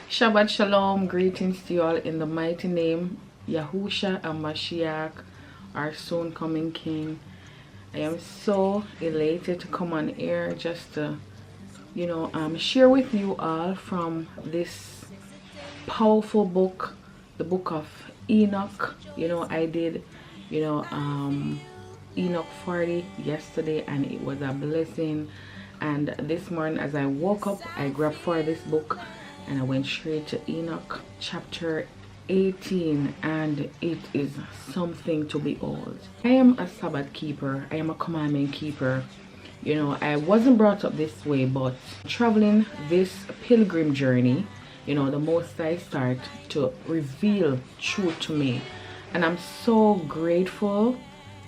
Shabbat Shalom, greetings to you all in the mighty name Yahusha and Mashiach, our soon coming King. I am so elated to come on air just to, share with you all from this powerful book, the book of Enoch. I did, Enoch 40 yesterday, and it was a blessing. And this morning as I woke up, I grabbed for this book and I went straight to Enoch chapter 18, and it is something to behold. I am a Sabbath keeper. I am a commandment keeper. I wasn't brought up this way, but traveling this pilgrim journey, the Most High start to reveal truth to me. And I'm so grateful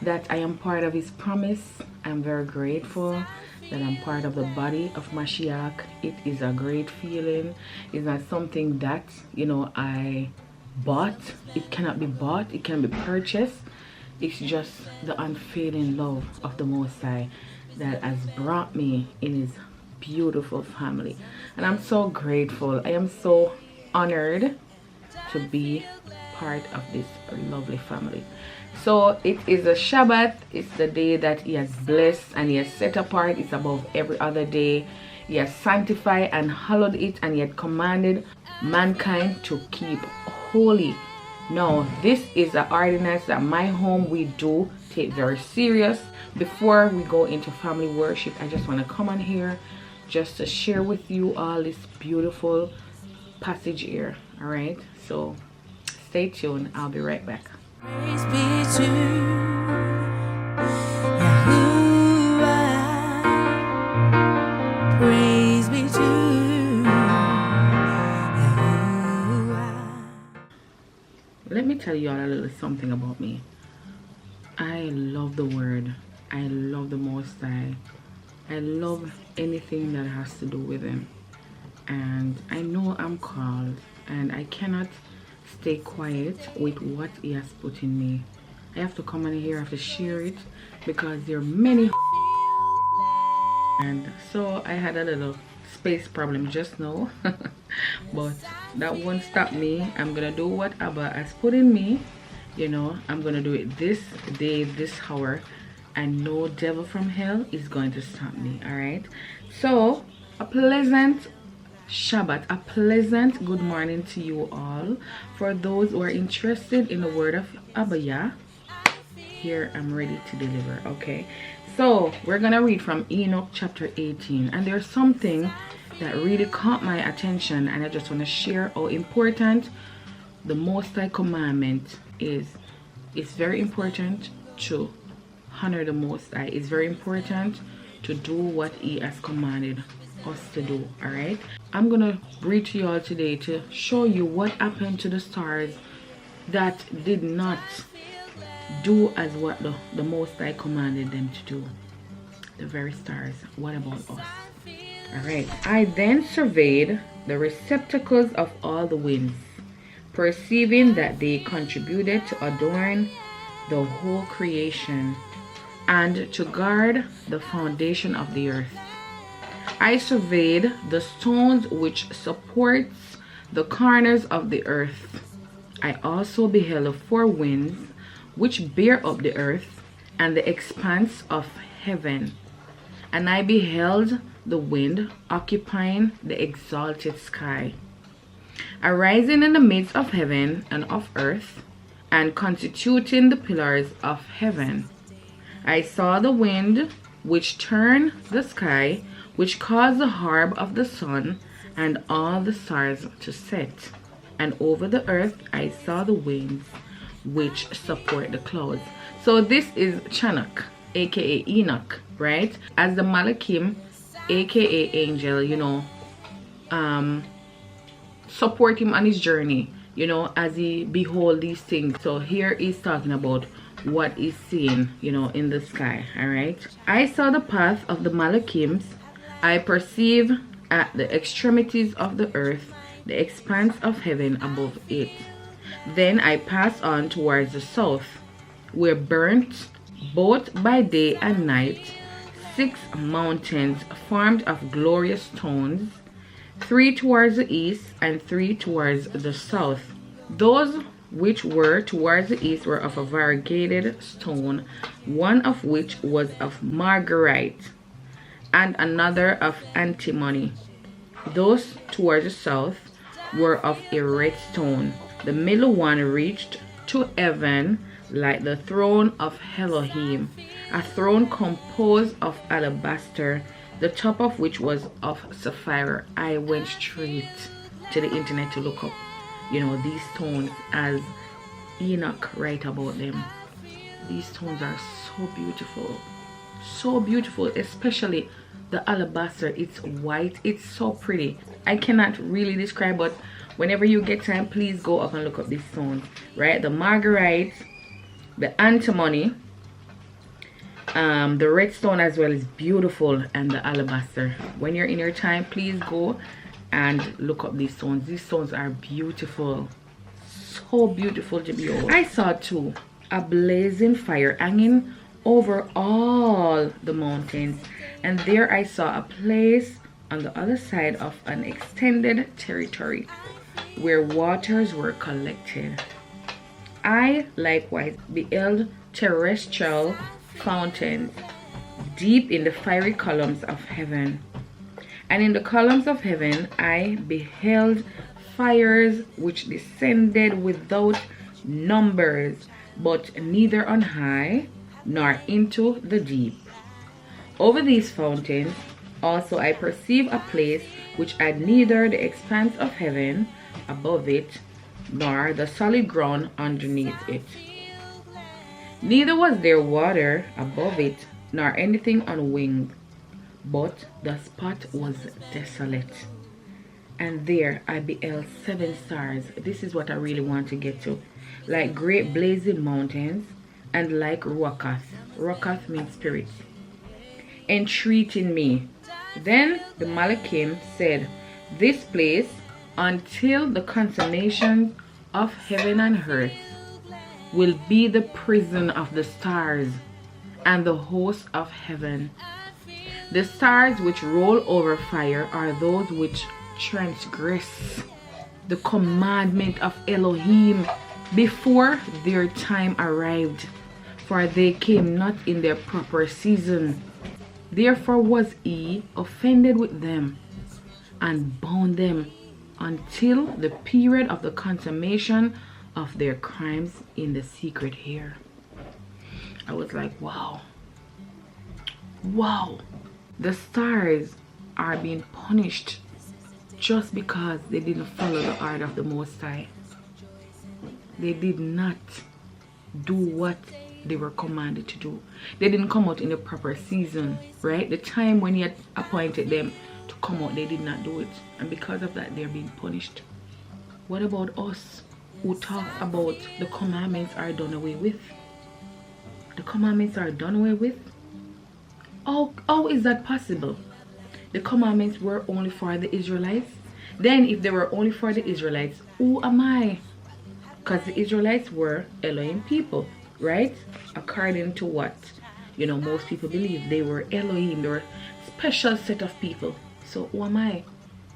that I am part of his promise. I'm very grateful that I'm part of the body of Mashiach. It is a great feeling. It's not something that, I bought. It cannot be bought. It can be purchased. It's just the unfailing love of the Most High that has brought me in his beautiful family. And I'm so grateful. I am so honored to be part of this lovely family. So it is a Shabbat. It's the day that he has blessed and he has set apart. It's above every other day. He has sanctified and hallowed it, and he had commanded mankind to keep holy. Now, this is an ordinance that my home we do take very serious. Before we go into family worship, I just want to come on here just to share with you all this beautiful passage here. All right, so stay tuned. I'll be right back. Praise be to Yahuwah. Praise be to Yahuwah. Let me tell you all a little something about me. I love the word. I love the Most High. I love anything that has to do with him. And I know I'm called, and I cannot stay quiet with what he has put in me. I have to come in here, I have to share it, because there are many. And so I had a little space problem just now. But that won't stop me. I'm gonna do what Abba has put in me. I'm gonna do it this day, this hour, and no devil from hell is going to stop me. All right, so a pleasant Shabbat, a pleasant good morning to you all. For those who are interested in the word of Abaya, here I'm ready to deliver. Okay, so we're gonna read from Enoch chapter 18, and there's something that really caught my attention, and I just want to share how important the Most High commandment is. It's very important to honor the Most High. It's very important to do what he has commanded us to do. All right, I'm gonna read to you all today to show you what happened to the stars that did not do as what the Most High commanded them to do. The very stars. What about us? All right, I then surveyed the receptacles of all the winds, perceiving that they contributed to adorn the whole creation and to guard the foundation of the earth. I surveyed the stones which supports the corners of the earth. I also beheld the four winds which bear up the earth and the expanse of heaven. And I beheld the wind occupying the exalted sky, arising in the midst of heaven and of earth, and constituting the pillars of heaven. I saw the wind which turned the sky, which caused the harp of the sun and all the stars to set. And over the earth I saw the winds which support the clouds. So this is Chanuk, aka Enoch, right? As the Malachim, aka angel, support him on his journey, as he behold these things. So here he's talking about what he's seeing, in the sky. All right, I saw the path of the Malachims. I perceive at the extremities of the earth the expanse of heaven above it. Then I passed on towards the south, where burnt both by day and night 6 mountains formed of glorious stones, 3 towards the east and 3 towards the south. Those which were towards the east were of a variegated stone, one of which was of marguerite, and another of antimony. Those towards the south were of a red stone. The middle one reached to heaven like the throne of Elohim, a throne composed of alabaster, the top of which was of sapphire. I went straight to the internet to look up, these stones, as Enoch write about them. These stones are so beautiful, especially the alabaster. It's white, it's so pretty. I cannot really describe, but whenever you get time, please go up and look up these stones, right? The marguerite, the antimony, the red stone as well is beautiful, and the alabaster. When you're in your time, please go and look up these stones. These stones are beautiful, so beautiful to behold. I saw too a blazing fire hanging over all the mountains, and there I saw a place on the other side of an extended territory where waters were collected. I likewise beheld terrestrial fountains deep in the fiery columns of heaven. And in the columns of heaven I beheld fires which descended without numbers, but neither on high nor into the deep. Over these fountains also I perceived a place which had neither the expanse of heaven above it, nor the solid ground underneath it. Neither was there water above it, nor anything on wing, but the spot was desolate. And there I beheld 7 stars. This is what I really want to get to. Like great blazing mountains, and like Ruach. Ruach means spirit. Entreating me. Then the Malachim said, this place, until the consummation of heaven and earth, will be the prison of the stars and the hosts of heaven. The stars which roll over fire are those which transgress the commandment of Elohim before their time arrived, for they came not in their proper season. Therefore was he offended with them and bound them until the period of the consummation of their crimes in the secret here. I was like, wow. The stars are being punished just because they didn't follow the order of the Most High. They did not do what they were commanded to do. They didn't come out in the proper season, right? The time when he had appointed them to come out, they did not do it, and because of that they're being punished. What about us who talk about the commandments are done away with? The commandments are done away with? How is that possible? The commandments were only for the Israelites. Then if they were only for the Israelites, who am I? Because the Israelites were Elohim people, right? According to what most people believe, they were Elohim. They were a special set of people. So who am I?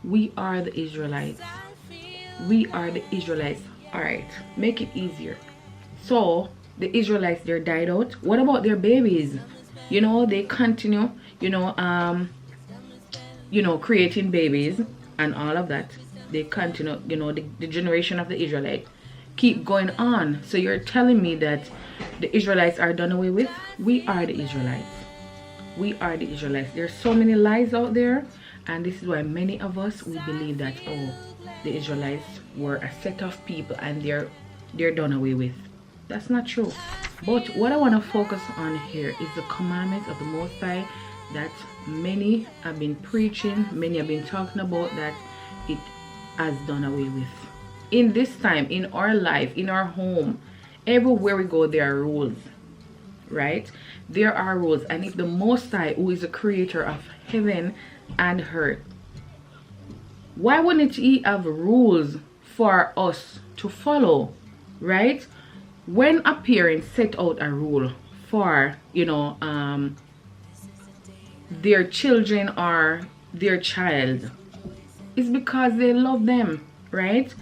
We are the Israelites. We are the Israelites. Alright, make it easier. So the Israelites, they died out. What about their babies? They continue creating babies and all of that. They continue, the generation of the Israelite keep going on. So you're telling me that the Israelites are done away with? We are the Israelites. We are the Israelites. There's so many lies out there, and this is why many of us, we believe that the Israelites were a set of people and they're done away with. That's not true. But what I want to focus on here is the commandments of the Most High that many have been preaching, many have been talking about, that it has done away with. In this time, in our life, in our home, everywhere we go, there are rules, right? There are rules. And if the Most High, who is the creator of heaven and earth, why wouldn't he have rules for us to follow, right? When a parent set out a rule for their children or their child, It's because they love them, right?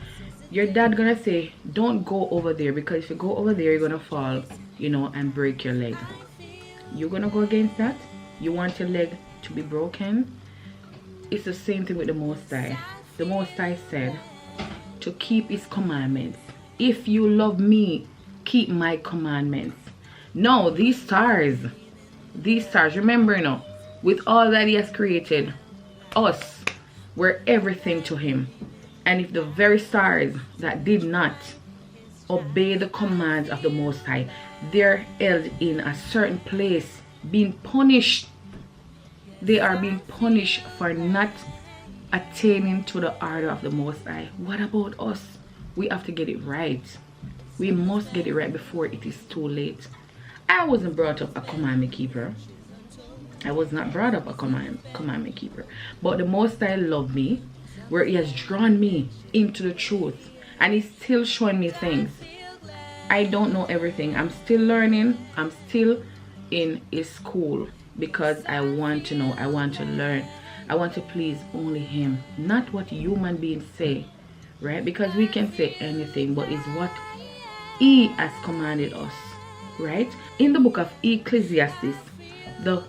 Your dad gonna say, don't go over there, because if you go over there, you're gonna fall, you know, and break your leg. You're gonna go against that? You want your leg to be broken? It's the same thing with the Most High. The Most High said to keep his commandments. If you love me, keep my commandments. No, these stars, remember, you know, with all that he has created, us, we're everything to him. And if the very stars that did not obey the commands of the Most High, they're held in a certain place, being punished. They are being punished for not attaining to the order of the Most High. What about us? We have to get it right. We must get it right before it is too late. I wasn't brought up a commandment keeper. I was not brought up a commandment keeper. But the Most High loved me, where he has drawn me into the truth. And he's still showing me things. I don't know everything. I'm still learning. I'm still in his school, because I want to know. I want to learn. I want to please only him, not what human beings say, right? Because we can say anything, but it's what he has commanded us, right? In the book of Ecclesiastes, the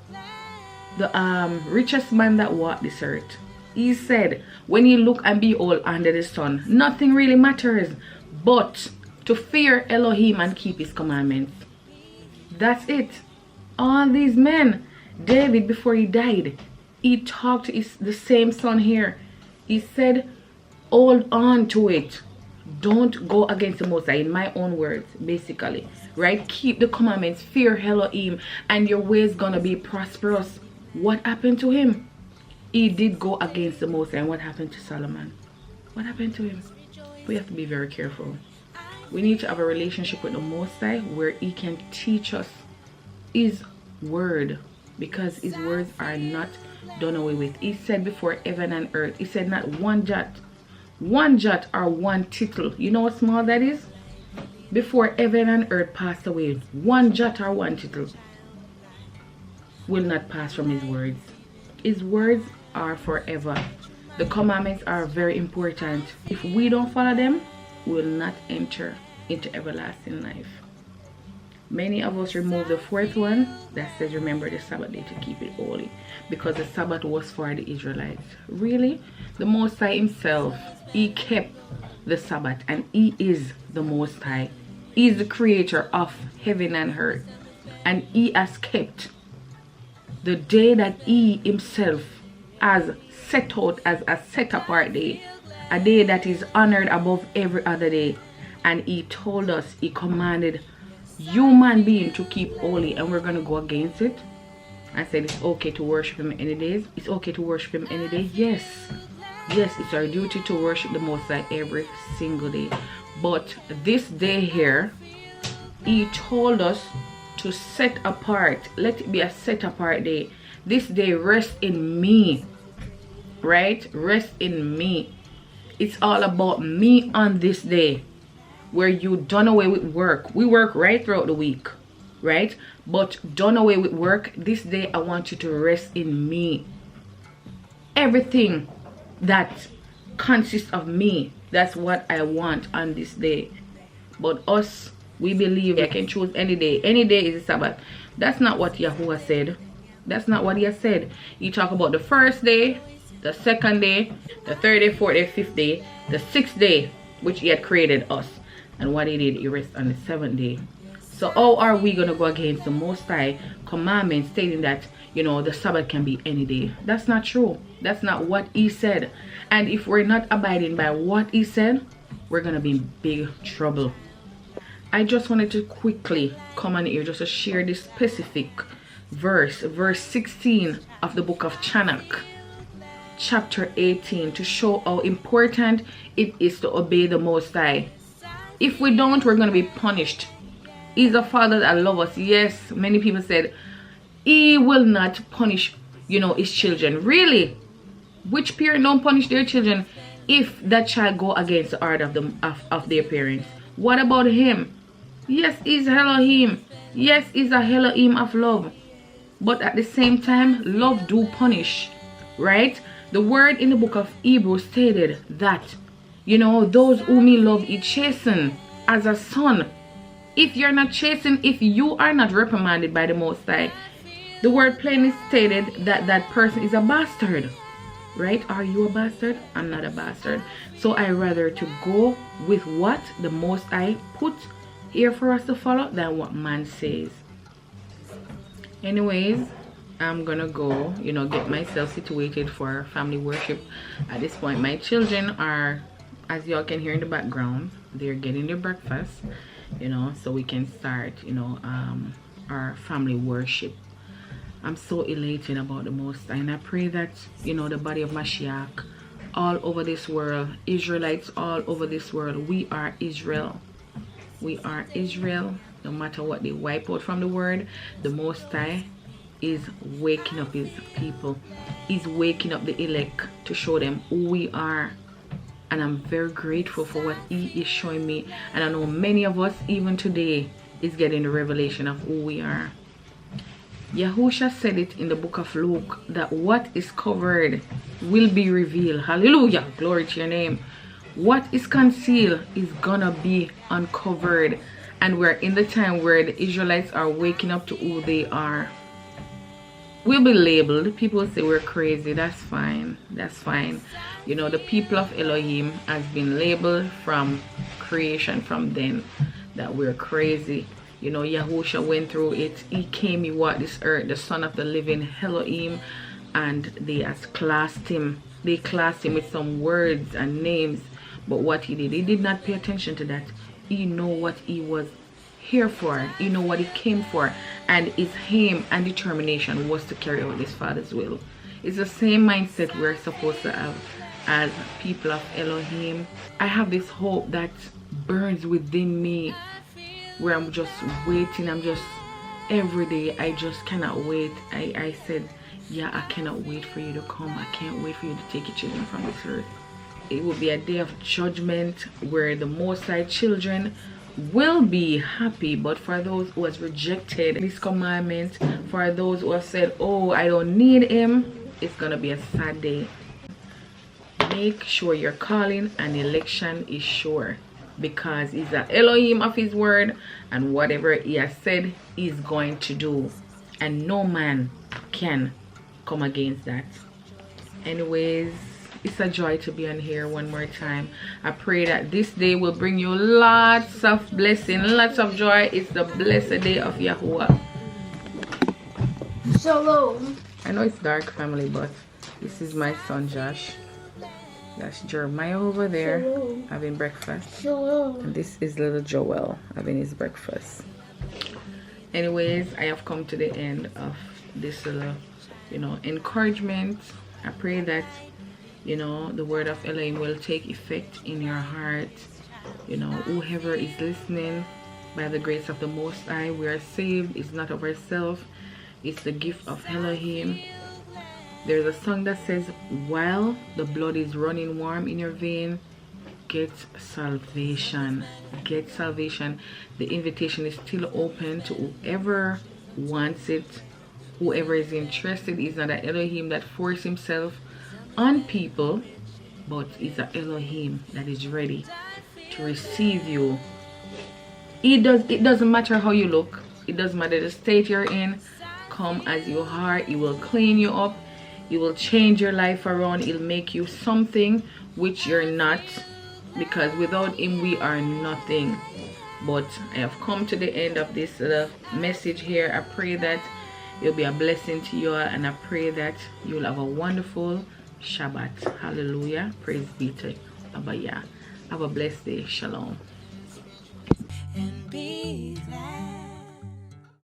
richest man that walked this earth, he said, when you look and behold under the sun, nothing really matters but to fear Elohim and keep his commandments. That's it. All these men, David, before he died, he talked to the same son here. He said, hold on to it. Don't go against the Most High, in my own words, basically, right? Keep the commandments, fear Elohim, and your ways gonna be prosperous. What happened to him? He did go against the Most High. And what happened to Solomon? What happened to him? We have to be very careful. We need to have a relationship with the Most High where he can teach us his word, because his words are not done away with. He said before heaven and earth, he said not one jot or one tittle. You know how small that is? Before heaven and earth passed away, one jot or one tittle will not pass from his words. His words are forever. The commandments are very important. If we don't follow them, we will not enter into everlasting life. Many of us remove the fourth one that says remember the Sabbath day to keep it holy, because the Sabbath was for the Israelites. Really? The Most High himself, he kept the Sabbath, and he is the Most High. He is the creator of heaven and earth, and he has kept the day that he himself has set out as a set apart day, a day that is honored above every other day. And he told us, he commanded human being to keep holy, and we're going to go against it and say it's okay to worship him any days. It's okay to worship him any day. Yes, it's our duty to worship the Most High every single day. But this day here, he told us to set apart. Let it be a set apart day. This day, rest in me, right? Rest in me. It's all about me on this day, where you done away with work. We work right throughout the week, right? But done away with work. This day I want you to rest in me. Everything that consists of me, that's what I want on this day. But us, we believe I can choose any day. Any day is a Sabbath. That's not what Yahuwah said. That's not what he has said. He talk about the first day, the second day, the third day, fourth day, fifth day, the sixth day, which he had created us. And what he did, he rested on the seventh day. So how are we going to go against the Most High commandment stating that, you know, the Sabbath can be any day? That's not true. That's not what he said. And if we're not abiding by what he said, we're going to be in big trouble. I just wanted to quickly come on here just to share this specific verse 16 of the book of Enoch, chapter 18, to show how important it is to obey the Most High. If we don't, we're going to be punished. He's a father that loves us. Yes, many people said he will not punish, you know, his children. Really? Which parent don't punish their children if that child go against the order of their parents? What about him? Yes, he's Elohim. Yes, he's a Elohim of love. But at the same time, love do punish, right? The word in the book of Hebrews stated that, you know, those whom he loved, he chastened as a son. If you're not chastened, if you are not reprimanded by the Most High, the word plainly stated that that person is a bastard. Right? Are you a bastard? I'm not a bastard. So I rather to go with what the Most High put here for us to follow than what man says. Anyways, I'm gonna go, you know, get myself situated for family worship. At this point, my children are, as y'all can hear in the background, they're getting their breakfast, you know, so we can start, you know, our family worship. I'm so elated about the Most High, and I pray that, you know, the body of Mashiach all over this world, Israelites all over this world, we are Israel. We are Israel. No matter what they wipe out from the word, the Most High is waking up his people. He's waking up the elect to show them who we are. And I'm very grateful for what he is showing me. And I know many of us, even today, is getting the revelation of who we are. Yahusha said it in the book of Luke that what is covered will be revealed. Hallelujah. Glory to your name. What is concealed is gonna be uncovered. And we're in the time where the Israelites are waking up to who they are. We'll be labeled. People say we're crazy. That's fine. That's fine. You know, the people of Elohim has been labeled from creation, from then, that we're crazy. You know, Yahusha went through it. He came, he walked this earth, the son of the living Elohim, and they has classed him. They classed him with some words and names. But what he did not pay attention to that. He know what he was here for. He know what he came for. And his aim and determination was to carry out his Father's will. It's the same mindset we're supposed to have as people of Elohim. I have this hope that burns within me, where I'm just waiting. I'm just, every day, I just cannot wait. I said, yeah, I cannot wait for you to come. I can't wait for you to take your children from this earth. It will be a day of judgment where the Most High children will be happy. But for those who has rejected this commandment, for those who have said, oh, I don't need him, it's gonna be a sad day. Make sure your calling and election is sure, because he's the Elohim of his word, and whatever he has said he's going to do, and no man can come against that. Anyways, it's a joy to be on here one more time. I pray that this day will bring you lots of blessing, lots of joy. It's the blessed day of Yahuwah. Shalom. I know it's dark, family, but this is my son Josh. That's Jeremiah over there. Shalom. Having breakfast. Shalom. And this is little Joel having his breakfast. Anyways, I have come to the end of this little, you know, encouragement. I pray that, you know, the word of Elohim will take effect in your heart. You know, whoever is listening, by the grace of the Most High, we are saved. It's not of ourselves. It's the gift of Elohim. There's a song that says, while the blood is running warm in your vein, get salvation. Get salvation. The invitation is still open to whoever wants it. Whoever is interested. Is not an Elohim that forces himself on people, but it's an Elohim that is ready to receive you. It doesn't matter how you look. It doesn't matter the state you're in. Come as you are. It will clean you up. It will change your life around. It'll make you something which you're not, because without him we are nothing. But I have come to the end of this message here. I pray that it'll be a blessing to you all, and I pray that you'll have a wonderful Shabbat. Hallelujah. Praise be to Abba. Have a blessed day. Shalom. And be glad.